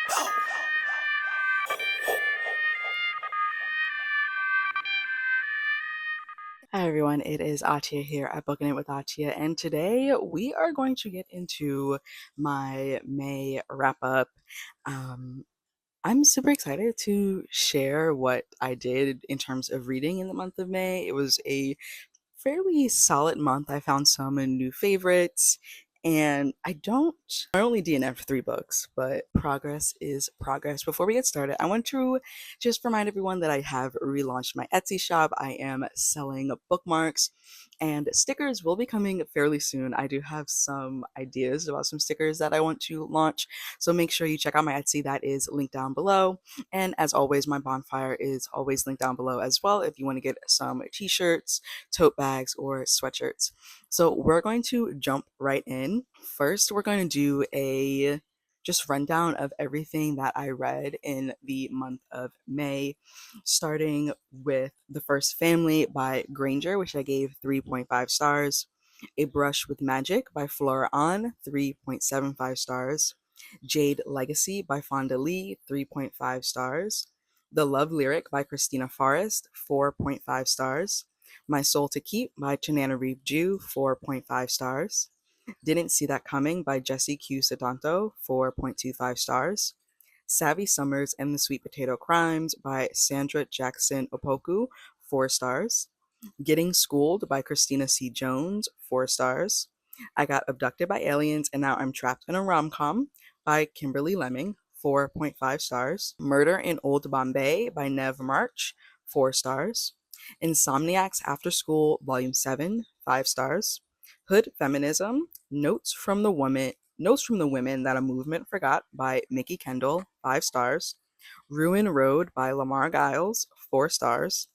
Hi everyone, it is Atia here at Booking It with Atia, and today we are going to get into my May wrap up. Um, I'm super excited to share what I did in terms of reading in the month of May. It was a fairly solid month. I found some new favorites, and I only DNF'd 3 books, but progress is progress. Before we get started, I want to just remind everyone that I have relaunched my Etsy shop. I am selling bookmarks, and stickers will be coming fairly soon. I do have some ideas about some stickers that I want to launch, so make sure you check out my Etsy. That is linked down below. And as always, my bonfire is always linked down below as well if you want to get some t-shirts, tote bags, or sweatshirts. So we're going to jump right in. First, we're going to do a just rundown of everything that I read in the month of May, starting with The First Family by Granger, which I gave 3.5 stars. A Brush with Magic by Flora An, 3.75 stars. Jade Legacy by Fonda Lee, 3.5 stars. The Love Lyric by Christina Forrest, 4.5 stars. My Soul to Keep by Tananarive Jew, 4.5 stars. Didn't See That Coming by Jesse Q. Sadanto, 4.25 stars. Savvy Summers and the Sweet Potato Crimes by Sandra Jackson Opoku, 4 stars. Getting Schooled by Christina C. Jones, 4 stars. I Got Abducted by Aliens and Now I'm Trapped in a Rom-Com by Kimberly Lemming, 4.5 stars. Murder in Old Bombay by Nev March, 4 stars. Insomniacs After School, Volume 7, 5 stars. Hood Feminism, Notes from the Women That a Movement Forgot by Mickey Kendall, 5 stars. Ruin Road by Lamar Giles, 4 stars.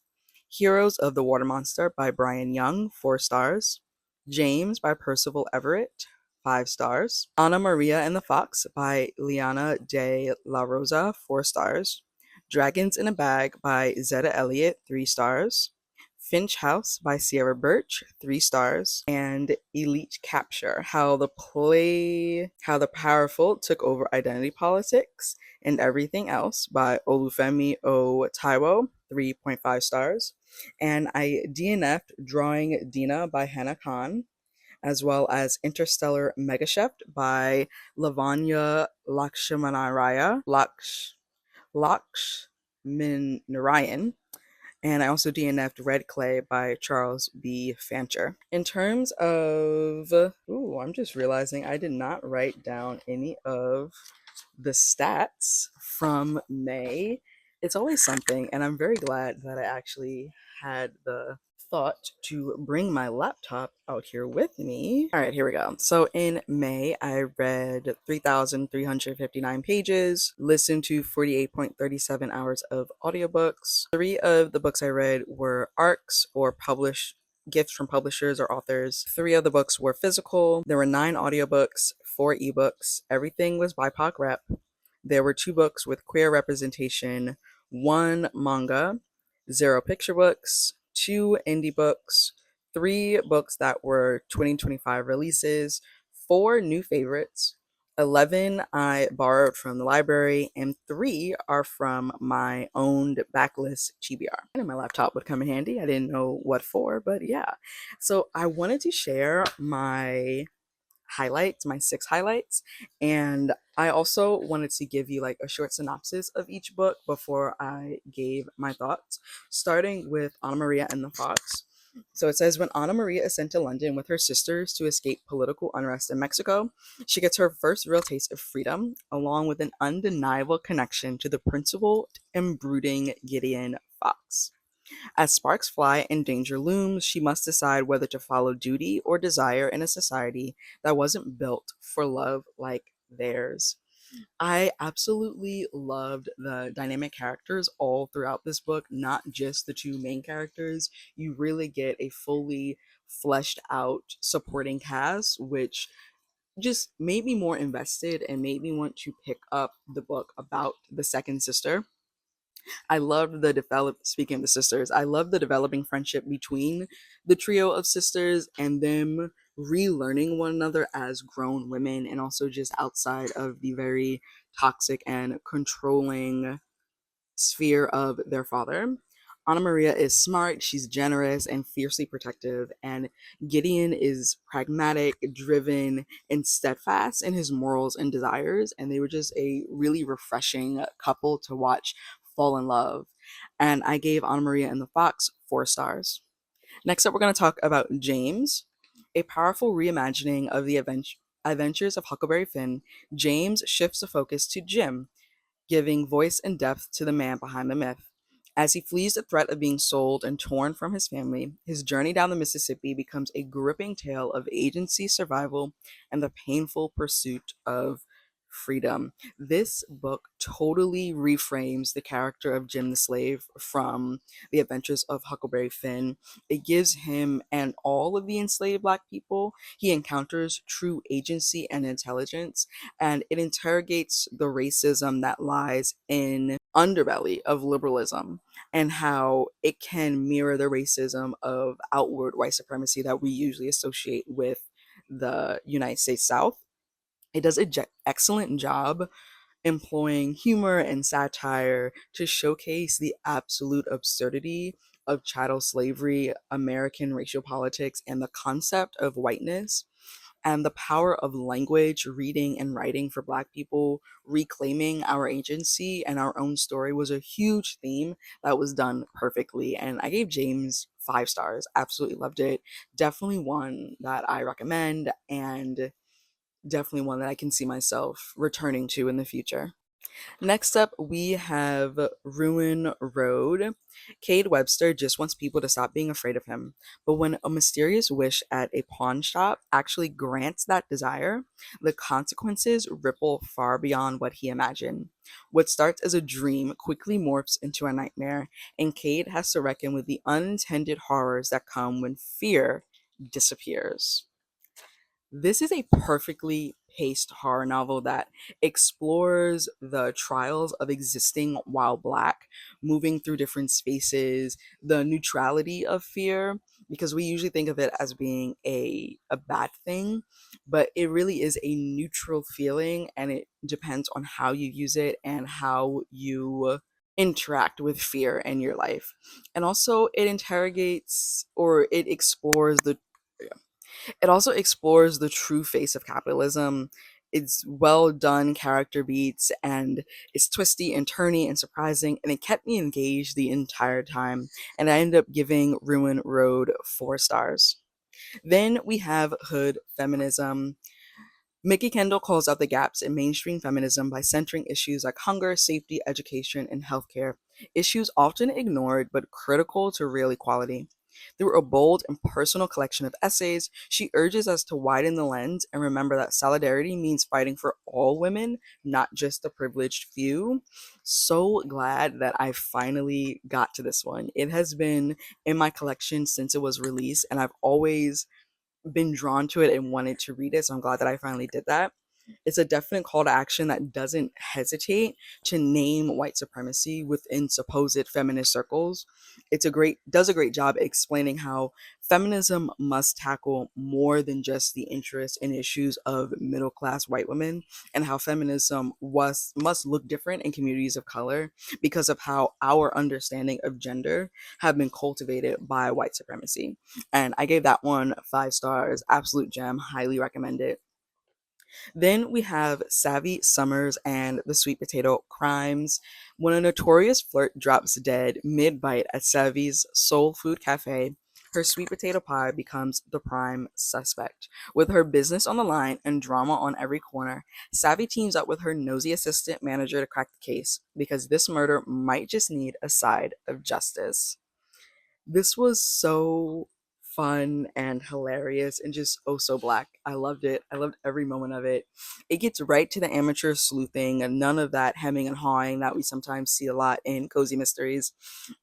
Heroes of the Water Monster by Brian Young, 4 stars. James by Percival Everett, 5 stars. Anna Maria and the Fox by Liana de la Rosa, 4 stars. Dragons in a Bag by Zeta Elliott, 3 stars. Finch House by Sierra Birch, 3 stars. And Elite Capture, How the Powerful Took Over Identity Politics and Everything Else by Olufemi O. Taiwo, 3.5 stars. And I DNF'd Drawing Dina by Hannah Khan, as well as Interstellar Megachef by Lavanya Lakshminarayan. And I also DNF'd Red Clay by Charles B. Fancher. In terms of, I'm just realizing I did not write down any of the stats from May. It's always something, and I'm very glad that I actually had the thought to bring my laptop out here with me. All right, here we go. So in May, I read 3,359 pages, listened to 48.37 hours of audiobooks. 3 of the books I read were ARCs, or published gifts from publishers or authors. 3 of the books were physical. There were 9 audiobooks, 4 ebooks. Everything was BIPOC rep. There were 2 books with queer representation, 1 manga, 0 picture books, 2 indie books, 3 books that were 2025 releases, 4 new favorites, 11 I borrowed from the library, and 3 are from my owned backlist TBR. And my laptop would come in handy. I didn't know what for, but yeah. So I wanted to share my highlights, my 6 highlights, and I also wanted to give you like a short synopsis of each book before I gave my thoughts, starting with Anna Maria and the Fox. So it says, when Anna Maria is sent to London with her sisters to escape political unrest in Mexico, she gets her first real taste of freedom, along with an undeniable connection to the principled and brooding Gideon Fox. As sparks fly and danger looms, she must decide whether to follow duty or desire in a society that wasn't built for love like theirs. I absolutely loved the dynamic characters all throughout this book, not just the 2 main characters. You really get a fully fleshed out supporting cast, which just made me more invested and made me want to pick up the book about the second sister. Speaking of the sisters, I love the developing friendship between the trio of sisters and them relearning one another as grown women and also just outside of the very toxic and controlling sphere of their father. Anna Maria is smart, she's generous, and fiercely protective, and Gideon is pragmatic, driven, and steadfast in his morals and desires. And they were just a really refreshing couple to watch fall in love. And I gave Anna Maria and the Fox 4 stars. Next up, we're going to talk about James, a powerful reimagining of the adventures of Huckleberry Finn. James shifts the focus to Jim, giving voice and depth to the man behind the myth. As he flees the threat of being sold and torn from his family, his journey down the Mississippi becomes a gripping tale of agency, survival, and the painful pursuit of freedom. This book totally reframes the character of Jim the Slave from the adventures of Huckleberry Finn. It gives him and all of the enslaved Black people he encounters true agency and intelligence, and it interrogates the racism that lies in underbelly of liberalism and how it can mirror the racism of outward white supremacy that we usually associate with the United States South. It does an excellent job employing humor and satire to showcase the absolute absurdity of chattel slavery, American racial politics, and the concept of whiteness, and the power of language, reading, and writing for Black people. Reclaiming our agency and our own story was a huge theme that was done perfectly. And I gave James 5 stars. Absolutely loved it. Definitely one that I recommend, and definitely one that I can see myself returning to in the future. Next up, we have Ruin Road. Cade Webster just wants people to stop being afraid of him. But when a mysterious wish at a pawn shop actually grants that desire, the consequences ripple far beyond what he imagined. What starts as a dream quickly morphs into a nightmare, and Cade has to reckon with the unintended horrors that come when fear disappears. This is a perfectly paced horror novel that explores the trials of existing while Black, moving through different spaces, the neutrality of fear, because we usually think of it as being a bad thing, but it really is a neutral feeling, and it depends on how you use it and how you interact with fear in your life. And also, it interrogates or it also explores the true face of capitalism. It's well done character beats, and it's twisty and turny and surprising, and it kept me engaged the entire time. And I ended up giving Ruin Road 4 stars. Then we have Hood Feminism. Mickey Kendall calls out the gaps in mainstream feminism by centering issues like hunger, safety, education, and healthcare, issues often ignored but critical to real equality. Through a bold and personal collection of essays, she urges us to widen the lens and remember that solidarity means fighting for all women, not just the privileged few. So glad that I finally got to this one. It has been in my collection since it was released, and I've always been drawn to it and wanted to read it. So I'm glad that I finally did that. It's a definite call to action that doesn't hesitate to name white supremacy within supposed feminist circles. It's a great does a great job explaining how feminism must tackle more than just the interests and issues of middle class white women, and how feminism must look different in communities of color because of how our understanding of gender have been cultivated by white supremacy. And I gave that one 5 stars. Absolute gem. Highly recommend it. Then we have Savvy Summers and the Sweet Potato Crimes. When a notorious flirt drops dead mid bite at Savvy's Soul Food Cafe, her sweet potato pie becomes the prime suspect. With her business on the line and drama on every corner, Savvy teams up with her nosy assistant manager to crack the case because this murder might just need a side of justice. This was so fun and hilarious and just oh so Black. I loved it. I loved every moment of it. It gets right to the amateur sleuthing and none of that hemming and hawing that we sometimes see a lot in cozy mysteries.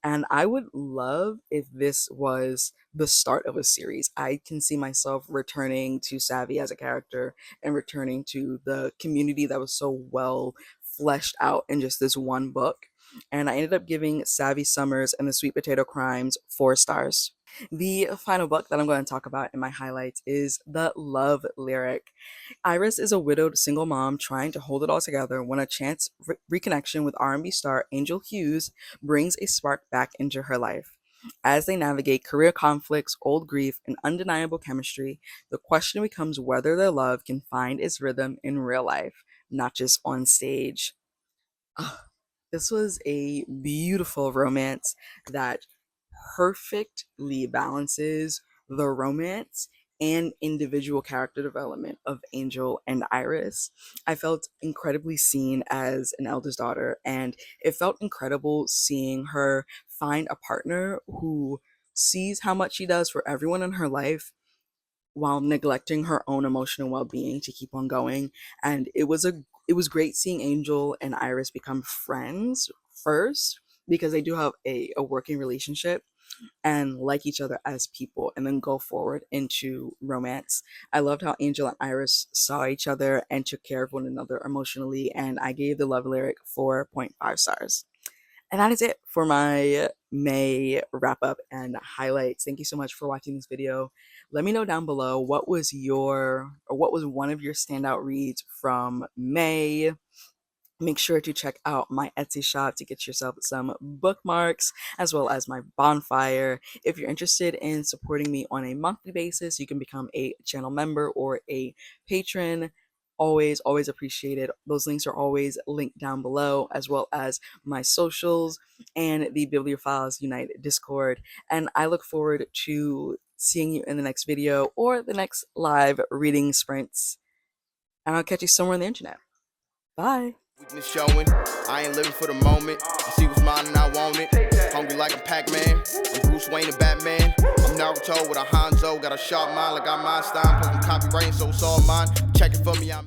And I would love if this was the start of a series. I can see myself returning to Savvy as a character and returning to the community that was so well fleshed out in just this one book. And I ended up giving Savvy Summers and the Sweet Potato Crimes 4 stars. The final book that I'm going to talk about in my highlights is The Love Lyric. Iris is a widowed single mom trying to hold it all together when a chance reconnection with R&B star Angel Hughes brings a spark back into her life. As they navigate career conflicts, old grief, and undeniable chemistry, the question becomes whether their love can find its rhythm in real life, not just on stage. Ugh, this was a beautiful romance that perfectly balances the romance and individual character development of Angel and Iris. I felt incredibly seen as an eldest daughter, and it felt incredible seeing her find a partner who sees how much she does for everyone in her life while neglecting her own emotional well-being to keep on going. And it was great seeing Angel and Iris become friends first, because they do have a working relationship and like each other as people, and then go forward into romance. I loved how Angel and Iris saw each other and took care of one another emotionally, and I gave the love lyric 4.5 stars. And that is it for my May wrap up and highlights. Thank you so much for watching this video. Let me know down below what was one of your standout reads from May. Make sure to check out my Etsy shop to get yourself some bookmarks as well as my bonfire. If you're interested in supporting me on a monthly basis, you can become a channel member or a patron. Always appreciate it. Those links are always linked down below, as well as my socials and the Bibliophiles Unite Discord. And I look forward to seeing you in the next video or the next live reading sprints. And I'll catch you somewhere on the internet. Bye. Weakness showing, I ain't living for the moment. I see what's mine and I want it. Hungry like a Pac-Man, I'm Bruce Wayne and Batman. I'm Naruto with a Hanzo, got a sharp mind like I'm Einstein. Plus I'm copywriting, so it's all mine. Check it for me, I'm